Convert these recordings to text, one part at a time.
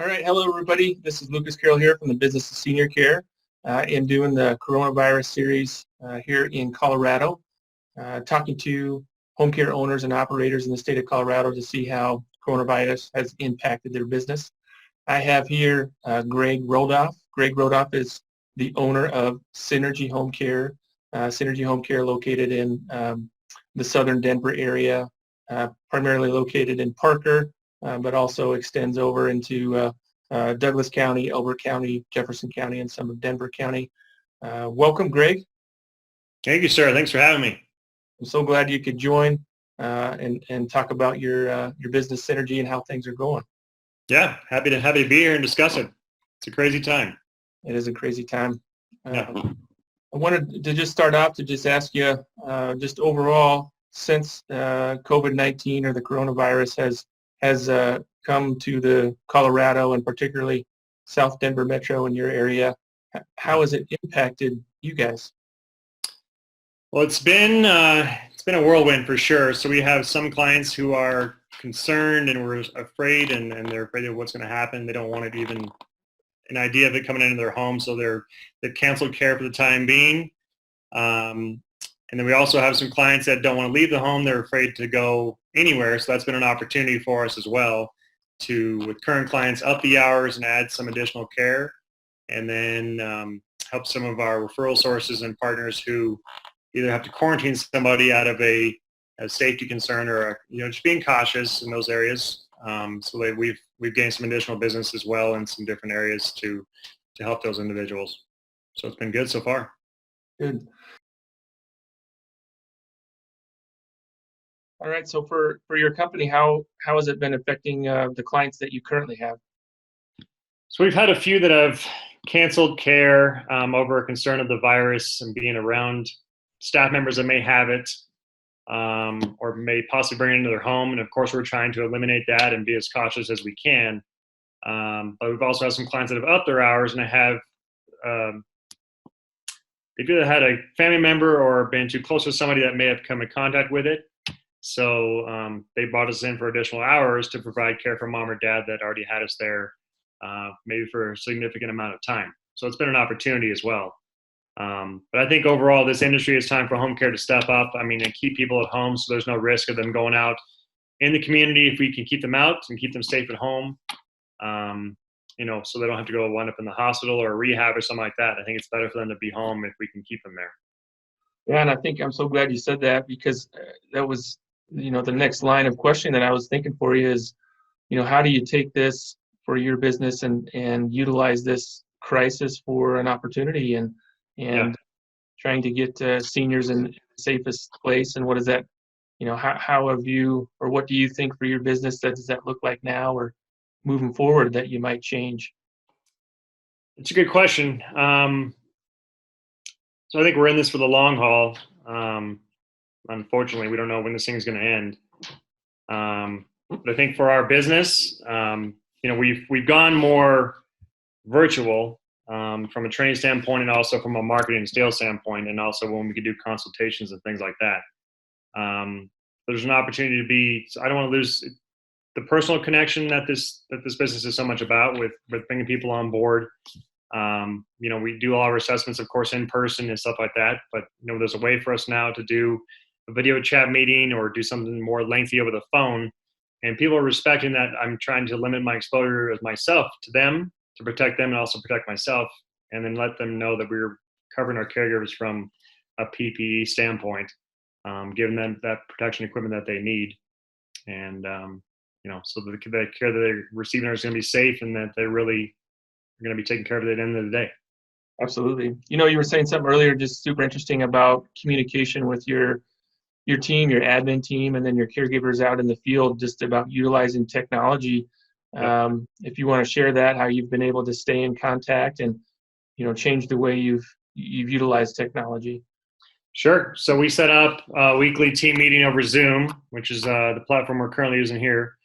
All right, hello everybody. This is Lucas Carroll here from the Business of Senior Care. I am doing the coronavirus series here in Colorado, talking to home care owners and operators in the state of Colorado to see how coronavirus has impacted their business. I have here Greg Rodolph. Greg Rodolph is the owner of Synergy Home Care. Synergy Home Care located in the southern Denver area, primarily located in Parker, but also extends over into Douglas County, Elbert County, Jefferson County, and some of Denver County. Welcome, Greg. Thank you, sir. Thanks for having me. I'm so glad you could join and talk about your business Synergy and how things are going. Yeah, happy to be here and discuss it. It's a crazy time. It is a crazy time. Yeah. I wanted to just start off to just ask you, just overall, since COVID-19 or the coronavirus has come to the Colorado and particularly South Denver Metro in your area, how has it impacted you guys? Well, it's been a whirlwind for sure. So we have some clients who are concerned and we're afraid, and they're afraid of what's going to happen. They don't want it even an idea of it coming into their home, so they've canceled care for the time being. And then we also have some clients that don't want to leave the home. They're afraid to go anywhere. So that's been an opportunity for us as well to, with current clients, up the hours and add some additional care, and then help some of our referral sources and partners who either have to quarantine somebody out of a safety concern or just being cautious in those areas. So we've gained some additional business as well in some different areas to help those individuals. So it's been good so far. Good. All right. So for your company, how has it been affecting the clients that you currently have? So we've had a few that have canceled care over a concern of the virus and being around staff members that may have it or may possibly bring it into their home. And of course, we're trying to eliminate that and be as cautious as we can. But we've also had some clients that have upped their hours and have they've either had a family member or been too close to somebody that may have come in contact with it. So they brought us in for additional hours to provide care for mom or dad that already had us there, maybe for a significant amount of time. So it's been an opportunity as well. But I think overall, this industry, it's time for home care to step up. I mean, and keep people at home so there's no risk of them going out in the community. If we can keep them out and keep them safe at home, so they don't have to go wind up in the hospital or rehab or something like that. I think it's better for them to be home if we can keep them there. Yeah, and I think I'm so glad you said that, because that was, the next line of questioning that I was thinking for you is, how do you take this for your business and utilize this crisis for an opportunity and trying to get seniors in the safest place? And what is that, how have you, or what do you think for your business does that look like now or moving forward that you might change? It's a good question. So I think we're in this for the long haul. Unfortunately, we don't know when this thing's going to end. But I think for our business, we've gone more virtual from a training standpoint, and also from a marketing and sales standpoint, and also when we could do consultations and things like that. There's an opportunity to be. I don't want to lose the personal connection that this business is so much about with bringing people on board. We do all our assessments, of course, in person and stuff like that. But there's a way for us now to do a video chat meeting or do something more lengthy over the phone. And people are respecting that. I'm trying to limit my exposure as myself to them, to protect them and also protect myself, and then let them know that we're covering our caregivers from a PPE standpoint, giving them that protection equipment that they need. And, so the care that they're receiving is going to be safe, and that they really are going to be taken care of at the end of the day. Absolutely. You were saying something earlier, just super interesting about communication with your team, your admin team, and then your caregivers out in the field, just about utilizing technology. If you want to share that, how you've been able to stay in contact and, change the way you've utilized technology. Sure. So we set up a weekly team meeting over Zoom, which is the platform we're currently using here.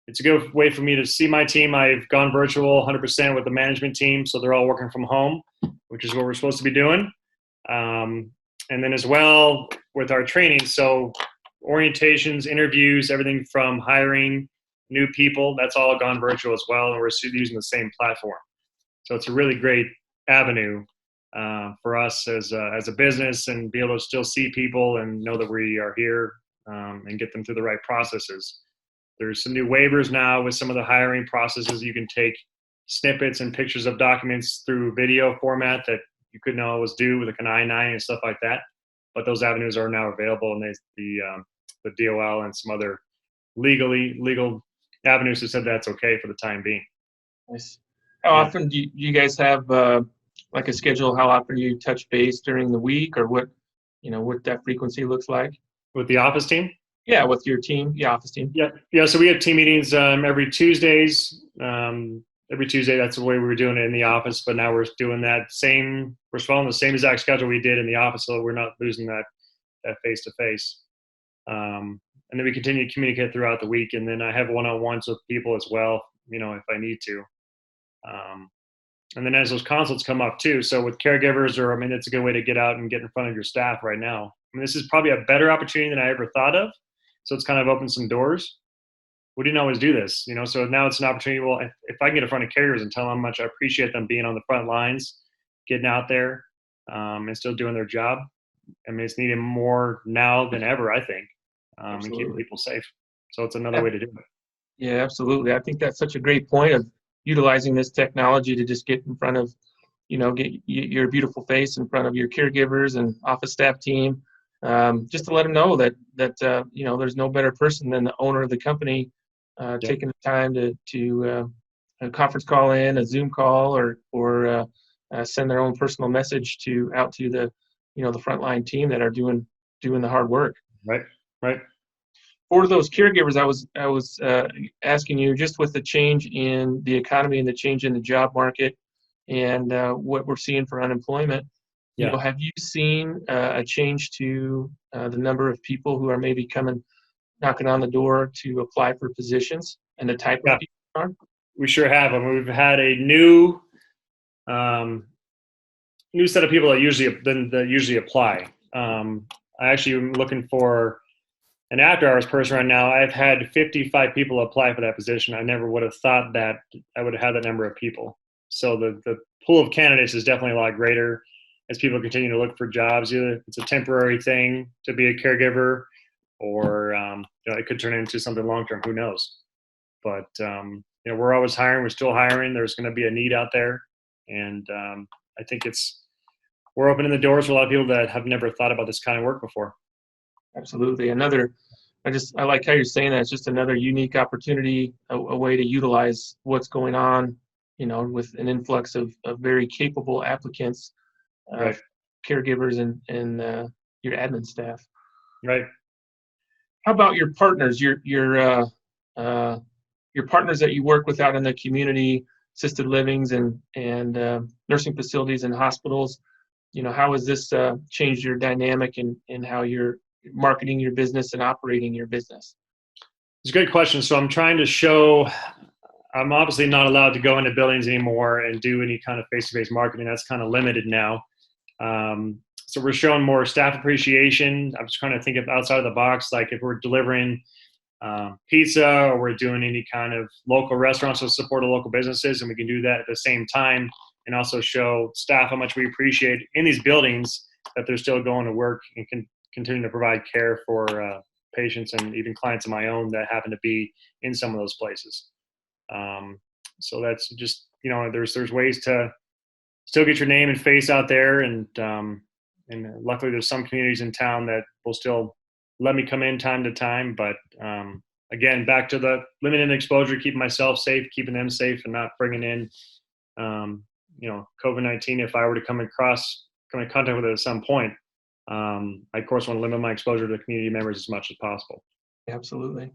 It's a good way for me to see my team. I've gone virtual 100% with the management team, so they're all working from home, which is what we're supposed to be doing. And then as well with our training, so orientations, interviews, everything from hiring new people, that's all gone virtual as well, and we're still using the same platform. So it's a really great avenue for us as a business, and be able to still see people and know that we are here, and get them through the right processes. There's some new waivers now with some of the hiring processes. You can take snippets and pictures of documents through video format that you couldn't always do with like an I-9 and stuff like that. But those avenues are now available, and the DOL and some other legal avenues have said that's okay for the time being. Nice. How often do you guys have like a schedule? How often do you touch base during the week, or what that frequency looks like? With the office team? Yeah, with your team, the office team. Yeah. So we have team meetings every Tuesdays. Every Tuesday, that's the way we were doing it in the office. But now we're doing that same. We're following the same exact schedule we did in the office, so we're not losing that face to face. And then we continue to communicate throughout the week. And then I have one-on-ones with people as well, if I need to. And then as those consults come up too, so with caregivers, it's a good way to get out and get in front of your staff right now. This is probably a better opportunity than I ever thought of. So it's kind of opened some doors. We didn't always do this, so now it's an opportunity. Well, if I can get in front of caregivers and tell them how much I appreciate them being on the front lines, getting out there, and still doing their job. It's needed more now than ever, I think, and keeping people safe. So it's another way to do it. Yeah, absolutely. I think that's such a great point of utilizing this technology to just get in front of, get your beautiful face in front of your caregivers and office staff team, just to let them know that there's no better person than the owner of the company, taking the time to a conference call in, a Zoom call, or send their own personal message out to the the frontline team that are doing the hard work. Right. For those caregivers, I was asking you, just with the change in the economy and the change in the job market, and what we're seeing for unemployment. Have you seen a change to the number of people who are maybe knocking on the door to apply for positions, and the type of people are? We sure have. We've had a new set of people that usually apply. I actually am looking for an after-hours person right now. I've had 55 people apply for that position. I never would have thought that I would have had that number of people. So the pool of candidates is definitely a lot greater as people continue to look for jobs. Either it's a temporary thing to be a caregiver, or it could turn into something long-term. Who knows? But we're always hiring. We're still hiring. There's going to be a need out there, and I think we're opening the doors for a lot of people that have never thought about this kind of work before. Absolutely. I like how you're saying that. It's just another unique opportunity, a way to utilize what's going on, with an influx of very capable applicants, right. Caregivers and your admin staff. Right. How about your partners, your partners that you work with out in the community, assisted livings and nursing facilities and hospitals? How has this changed your dynamic and how you're marketing your business and operating your business? It's a good question. So I'm trying to show, I'm obviously not allowed to go into buildings anymore and do any kind of face-to-face marketing. That's kind of limited now. So we're showing more staff appreciation. I'm just trying to think of outside of the box, like if we're delivering pizza, or we're doing any kind of local restaurants to support the local businesses, and we can do that at the same time and also show staff how much we appreciate in these buildings that they're still going to work and can continue to provide care for patients and even clients of my own that happen to be in some of those places. So that's just, there's ways to still get your name and face out there. And luckily there's some communities in town that will still let me come in time to time. But again, back to the limited exposure, keeping myself safe, keeping them safe, and not bringing in, COVID-19. If I were to come in contact with it at some point, I of course want to limit my exposure to community members as much as possible. Absolutely.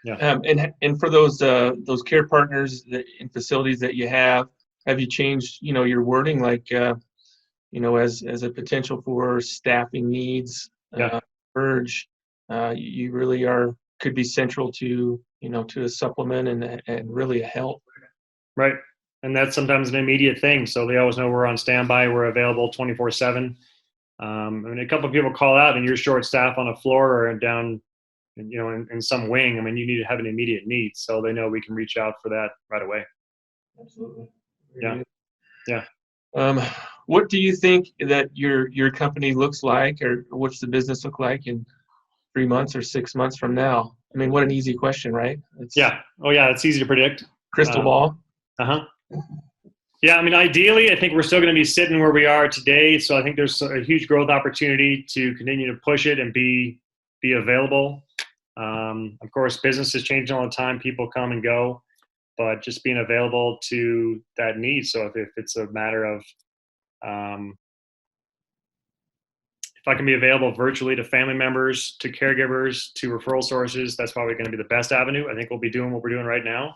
Yeah. And for those care partners in facilities that you have you changed, your wording, like, as a potential for staffing needs, urge, you really could be central to a supplement and really a help. Right. And that's sometimes an immediate thing. So they always know we're on standby. We're available 24/7. A couple of people call out and you're short staff on a floor or down, in some wing, I mean, you need to have an immediate need, so they know we can reach out for that right away. Absolutely. Yeah. Very Yeah. good. What do you think that your company looks like, or what's the business look like in 3 months or 6 months from now? I mean, what an easy question, right? It's Yeah. Oh yeah. It's easy to predict. crystal ball. Uh-huh. Yeah. I mean, ideally, I think we're still going to be sitting where we are today. So I think there's a huge growth opportunity to continue to push it and be available. Of course, business is changing all the time. People come and go, but just being available to that need. So if it's a matter of, if I can be available virtually to family members, to caregivers, to referral sources, that's probably going to be the best avenue. I think we'll be doing what we're doing right now.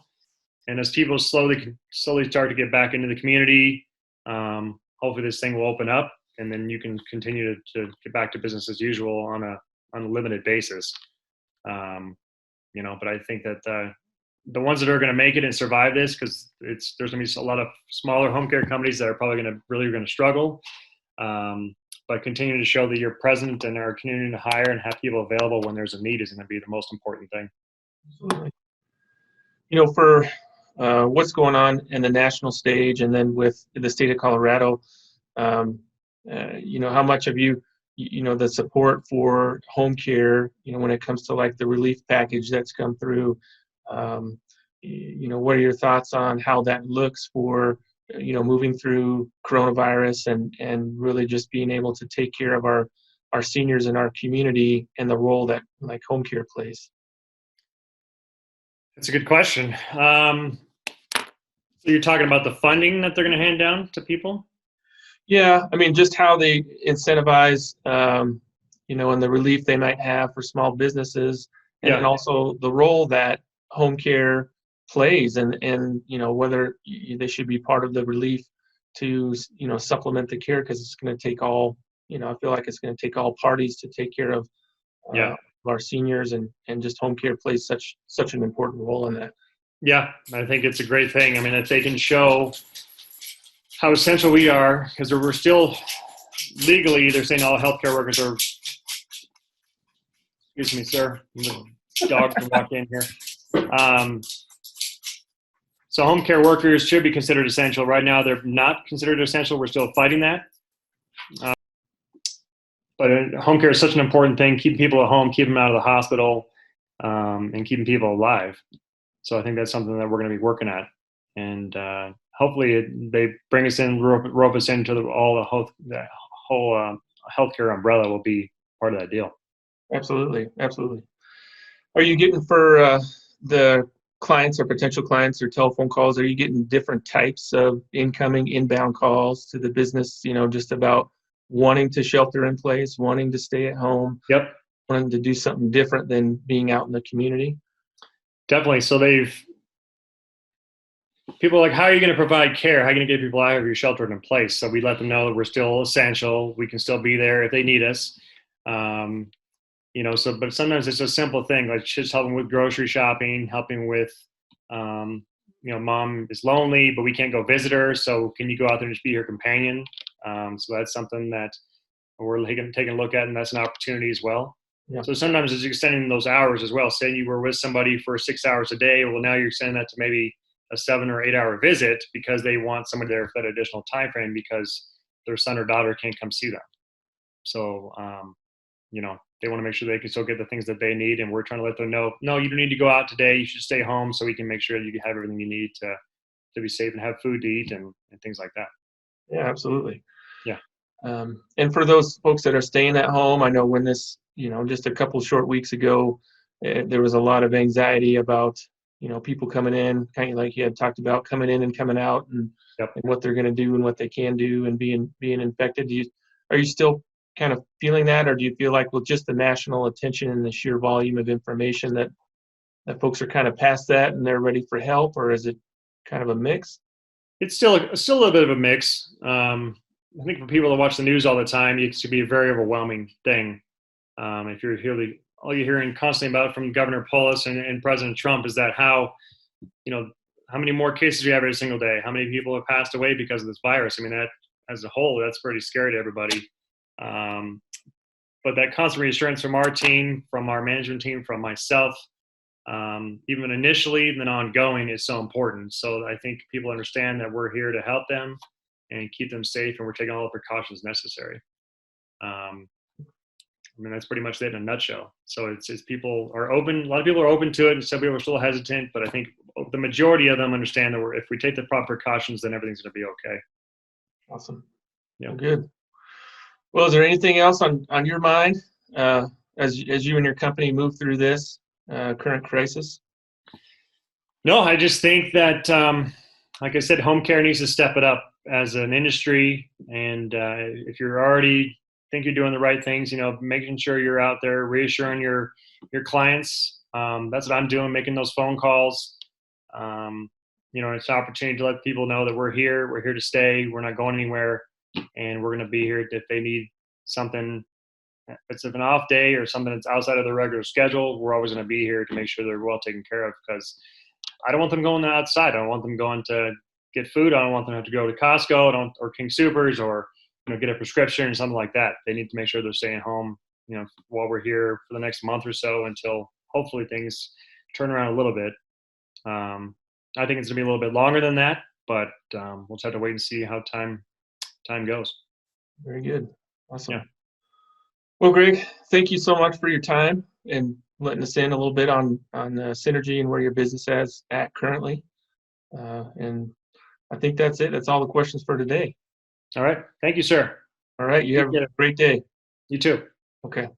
And as people slowly start to get back into the community, hopefully this thing will open up, and then you can continue to get back to business as usual on a limited basis. But I think that the ones that are going to make it and survive this, because there's going to be a lot of smaller home care companies that are probably going to struggle. But continuing to show that you're present in our community to hire and have people available when there's a need is going to be the most important thing. Absolutely. For what's going on in the national stage, and then with the state of Colorado, how much of the support for home care, when it comes to like the relief package that's come through, what are your thoughts on how that looks for, moving through coronavirus and really just being able to take care of our seniors in our community and the role that like home care plays? That's a good question. So you're talking about the funding that they're going to hand down to people? Yeah, I mean, just how they incentivize, and the relief they might have for small businesses, and then also the role that home care plays, and whether they should be part of the relief to supplement the care, because it's going to take all, I feel like it's going to take all parties to take care of our seniors, and just home care plays such an important role in that. Yeah, I think it's a great thing. I mean, if they can show how essential we are, because we're still legally, they're saying all healthcare workers are, excuse me, sir, the dog can walk in here. So home care workers should be considered essential. Right now, they're not considered essential. We're still fighting that. But home care is such an important thing, keeping people at home, keeping them out of the hospital, and keeping people alive. So I think that's something that we're going to be working at. And hopefully they bring us in, rope us into the whole healthcare umbrella will be part of that deal. Absolutely. Are you getting, for the clients or potential clients or telephone calls, are you getting different types of inbound calls to the business, just about wanting to shelter in place, wanting to stay at home, wanting to do something different than being out in the community? Definitely. So people are like, how are you going to provide care? How are you going to get people out of your sheltered in place? So we let them know that we're still essential. We can still be there if they need us. But sometimes it's a simple thing, like just helping with grocery shopping, helping with, mom is lonely, but we can't go visit her. So can you go out there and just be her companion? So that's something that we're taking a look at, and that's an opportunity as well. Yeah. So sometimes it's extending those hours as well. Say you were with somebody for 6 hours a day. Well, now you're extending that to maybe a 7 or 8 hour visit because they want somebody there for that additional time frame because their son or daughter can't come see them. So, they want to make sure they can still get the things that they need. And we're trying to let them know, no, you don't need to go out today. You should stay home so we can make sure that you can have everything you need to be safe and have food to eat and things like that. Yeah, absolutely. Yeah. And for those folks that are staying at home, I know when this, just a couple short weeks ago, there was a lot of anxiety about, people coming in, kind of like you had talked about, coming in and coming out, and what they're going to do and what they can do and being infected. Are you still kind of feeling that, or do you feel like with just the national attention and the sheer volume of information that folks are kind of past that and they're ready for help, or is it kind of a mix? It's still a little bit of a mix. I think for people that watch the news all the time, it can be a very overwhelming thing. If you're all you're hearing constantly about from Governor Polis and President Trump is that how many more cases we have every single day, how many people have passed away because of this virus. I mean, that as a whole, that's pretty scary to everybody. but that constant reassurance from our team, from our management team, from myself, even initially and then ongoing, is so important. So I think people understand that we're here to help them and keep them safe, and we're taking all the precautions necessary. I mean, that's pretty much it in a nutshell. So it's people are open. A lot of people are open to it, and some people are still hesitant. But I think the majority of them understand that if we take the proper precautions, then everything's going to be okay. Awesome. Yeah. Well, good. Well, is there anything else on your mind as you and your company move through this current crisis? No, I just think that, like I said, home care needs to step it up as an industry. And if you're already think you're doing the right things, making sure you're out there reassuring your clients. That's what I'm doing, making those phone calls. It's an opportunity to let people know that we're here to stay, we're not going anywhere, and we're going to be here if they need something. If it's an off day or something that's outside of their regular schedule, we're always going to be here to make sure they're well taken care of, because I don't want them going outside. I don't want them going to get food. I don't want them to have to go to Costco or King Soopers or get a prescription or something like that. They need to make sure they're staying home, while we're here for the next month or so, until hopefully things turn around a little bit. I think it's gonna be a little bit longer than that, but we'll just have to wait and see how time goes. Very good. Awesome. Yeah. Well, Greg, thank you so much for your time and letting us in a little bit on Synergy and where your business is at currently. And I think that's it. That's all the questions for today. All right. Thank you, sir. All right. You have a great day. You too. Okay.